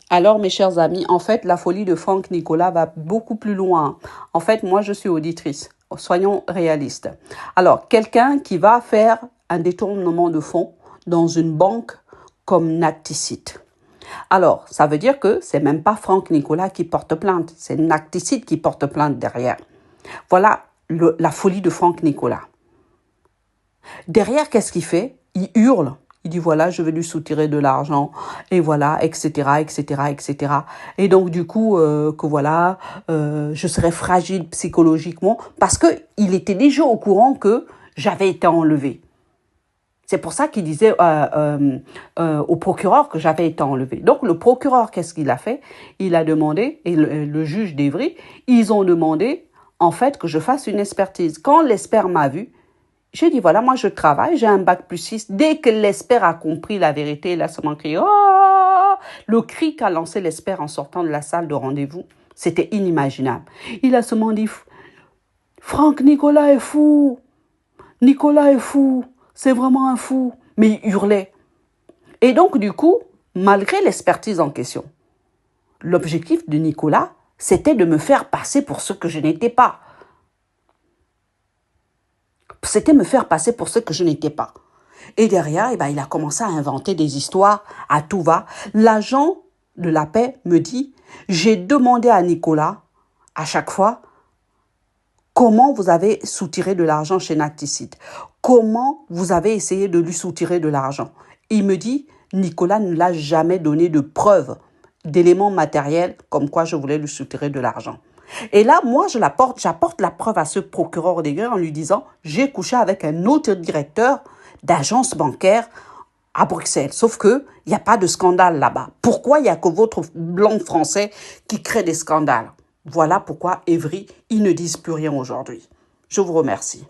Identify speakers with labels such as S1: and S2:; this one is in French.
S1: Alors, mes chers amis, en fait, la folie de Franck Nicolas va beaucoup plus loin. En fait, moi, je suis auditrice. Soyons réalistes. Alors, quelqu'un qui va faire un détournement de fonds dans une banque comme Nacticite. Alors, ça veut dire que c'est même pas Franck Nicolas qui porte plainte, c'est Nacticite qui porte plainte derrière. Voilà la folie de Franck Nicolas. Derrière, qu'est-ce qu'il fait? Il hurle. Il dit, voilà, je vais lui soutirer de l'argent, et voilà, etc., etc., etc. Et donc, du coup, que voilà, je serais fragile psychologiquement, parce qu'il était déjà au courant que j'avais été enlevée. C'est pour ça qu'il disait au procureur que j'avais été enlevée. Donc, le procureur, qu'est-ce qu'il a fait? Il a demandé, et le juge d'Evry, ils ont demandé, en fait, que je fasse une expertise. Quand l'expert m'a vu, j'ai dit, voilà, moi je travaille, j'ai un bac plus 6. Dès que l'expert a compris la vérité, il a seulement crié, oh! Le cri qu'a lancé l'expert en sortant de la salle de rendez-vous, c'était inimaginable. Il a seulement dit, Franck Nicolas est fou, Nicolas est fou, c'est vraiment un fou. Mais il hurlait. Et donc, du coup, malgré l'expertise en question, l'objectif de Nicolas, c'était de me faire passer pour ce que je n'étais pas. C'était me faire passer pour ce que je n'étais pas. Et derrière, il a commencé à inventer des histoires à tout va. L'agent de la paix me dit, j'ai demandé à Nicolas, à chaque fois, comment vous avez soutiré de l'argent chez Nacticite? Comment vous avez essayé de lui soutirer de l'argent? Il me dit, Nicolas ne l'a jamais donné de preuves, d'éléments matériels comme quoi je voulais lui soutirer de l'argent. Et là, moi, j'apporte la preuve à ce procureur des guerres en lui disant, j'ai couché avec un autre directeur d'agence bancaire à Bruxelles. Sauf que il n'y a pas de scandale là-bas. Pourquoi il n'y a que votre blanc français qui crée des scandales? Voilà pourquoi Evry, ils ne disent plus rien aujourd'hui. Je vous remercie.